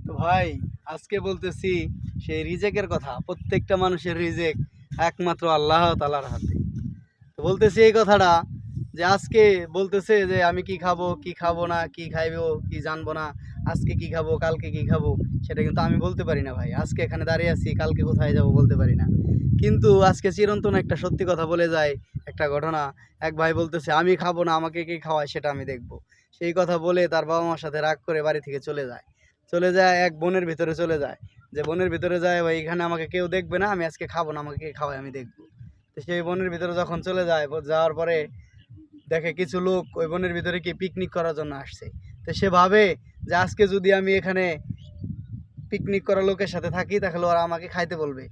তো ভাই আজকে বলতেছি সেই রিজেকের কথা। প্রত্যেকটা মানুষের রিজেক একমাত্র আল্লাহ তাআলার হাতে। তো বলতেছি এই কথাটা যে আজকে বলতেছে যে আমি কি খাবো কি খাবো না, কি খাইবো কি জানবো না, আজকে কি খাবো কালকে কি খাবো সেটা কিন্তু আমি বলতে পারি না ভাই। আজকে এখানে দাঁড়িয়ে আছি, কালকে কোথায় যাব বলতে পারি না। কিন্তু আজকে চিরন্তন একটা সত্যি কথা বলে যায়, একটা ঘটনা। এক ভাই বলতেছে আমি খাবো না, আমাকে কে খাওয়ায় সেটা আমি দেখবো। সেই কথা বলে তার বাবা মার সাথে রাগ করে বাড়ি থেকে চলে যায় এক বনের ভিতরে চলে যায়। যে বনের ভিতরে যায় ভাই, এখানে আমাকে কেউ দেখবে না, আমি আজকে খাবো না, আমাকে কে খাওয়ায় আমি দেখবো। তো সেই বনের ভিতরে যখন চলে যায়, যাওয়ার পরে দেখে কিছু লোক ওই বনের ভিতরে কি পিকনিক করার জন্য আসছে। তো সে ভাবে যে আজকে যদি আমি এখানে পিকনিক করা লোকের সাথে থাকি তাহলে ওরা আমাকে খাইতে বলবে।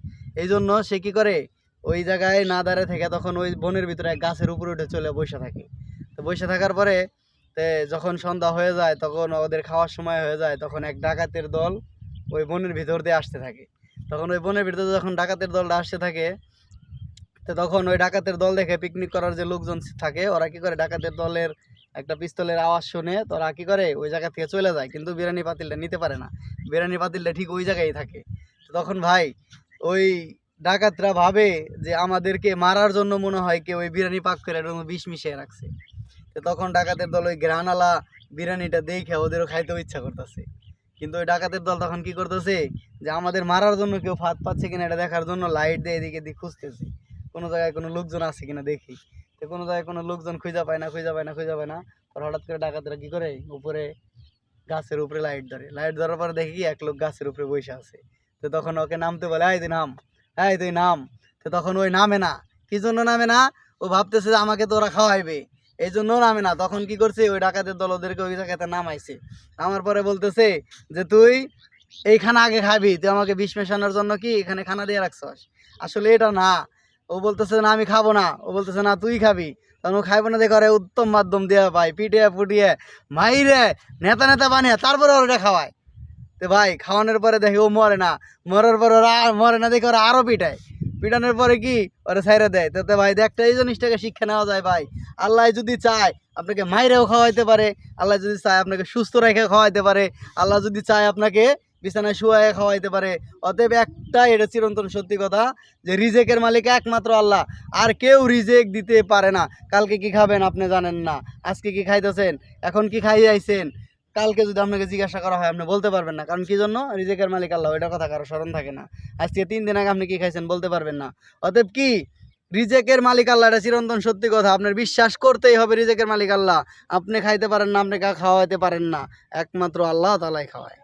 এই জন্য সে কি করে, ওই জায়গায় না দাঁড়িয়ে থেকে তখন ওই বনের ভিতরে এক গাছের উপরে উঠে চলে বসে থাকে। তো বসে থাকার পরে যখন সন্ধ্যা হয়ে যায়, তখন ওদের খাওয়ার সময় হয়ে যায়, তখন এক ডাকাতের দল ওই বনের ভিতর দিয়ে আসতে থাকে। তখন ওই বনের ভিতরে যখন ডাকাতের দলটা আসতে থাকে, তো তখন ওই ডাকাতের দল দেখে পিকনিক করার যে লোকজন থাকে, ওরা কি করে ডাকাতের দলের একটা পিস্তলের আওয়াজ শুনে তো ওরা কি করে ওই জায়গা থেকে চলে যায়, কিন্তু বিরিয়ানি পাতিলটা নিতে পারে না। বিরিয়ানি পাতিলটা ঠিক ওই জায়গায় থাকে। তো তখন ভাই ওই ডাকাতরা ভাবে যে আমাদেরকে মারার জন্য মনে হয় কেউ ওই বিরিয়ানি পাক করে বিষ মিশিয়ে রাখছে। তো তখন ডাকাতের দল ওই গ্রানালা বিরিয়ানিটা দেখে ওদেরও খাইতেও ইচ্ছা করতেছে। কিন্তু ওই ডাকাতের দল তখন কি করতেছে, যে আমাদের মারার জন্য কেউ ফাঁদ পাচ্ছে কিনা এটা দেখার জন্য লাইট দিয়ে এদিকে এদিকে খুঁজতেছে, কোনো জায়গায় কোনো লোকজন আছে কিনা দেখি। তো কোনো জায়গায় কোনো লোকজন খুঁজে পায় না। আর হঠাৎ করে ডাকাতরা কি করে, উপরে গাছের উপরে লাইট ধরার পরে দেখি কি এক লোক গাছের উপরে বসে আছে। তো তখন ওকে নামতে বলে, এই তুই নাম, এই তুই নাম। তো তখন ওই নামে না। কি জন্য নামে না? ও ভাবতেছে যে আমাকে তো ওরা খাওয়াইবে, এই জন্য নামে না। তখন কি করছে, ওই ডাকাতের দল ওদেরকে ওই জায়গাতে নামাইছে। নামার পরে বলতেছে যে তুই এইখানে আগে খাবি, তুই আমাকে বিষ মেশানোর জন্য কি এখানে খানা দিয়ে রাখছস। আসলে এটা না। ও বলতেছে না আমি খাবো না, ও বলতেছে না তুই খাবি। তখন ও খাইবো না দেখে উত্তম মাধ্যম দেওয়া ভাই, পিটিয়ে পুটিয়ে মাইরে নেতা বানিয়ে তারপরে ওরা খাওয়ায়। তো ভাই খাওয়ানোর পরে দেখে ও মরে না, মরার পর ওরা মরে না দেখে ওরা আরো পিটায়। পিটানোর পরে কি ওরা ছাইরা দেয়। তো ভাই দেখতে এই জিনিসটাকে শিক্ষা নেওয়া যায় ভাই। আল্লাহ যদি চায় আপনাকে মাইরেও খাওয়াইতে পারে, আল্লাহ যদি চায় আপনাকে সুস্থ রেখে খাওয়াইতে পারে, আল্লাহ যদি চায় আপনাকে বিছানায় শুয়ে খাওয়াইতে পারে। অতএব একটাই এটা চিরন্তন সত্যি কথা, যে রিজেকের মালিক একমাত্র আল্লাহ, আর কেউ রিজেক দিতে পারে না। কালকে কি খাবেন আপনি জানেন না, আজকে কি খাইতেছেন, এখন কি খাই আইছেন, কালকে যদি আপনাকে জিজ্ঞাসা করা হয় আপনি বলতে পারবেন না। কারণ কি জন্য? রিজেকের মালিক আল্লাহ, ওইটার কথা কারো স্মরণ থাকে না। আজকে 3 দিন আগে আপনি কি খাইছেন বলতে পারবেন না। অতএব কি রিজেকের মালিক আল্লাহ, এটা চিরন্তন সত্যি কথা। আপনার বিশ্বাস করতেই হবে রিজেকের মালিক আল্লাহ। আপনি খাইতে পারেন না, আপনি খাওয়াইতে পারেন না, একমাত্র আল্লাহ তাআলাই খাওয়ায়।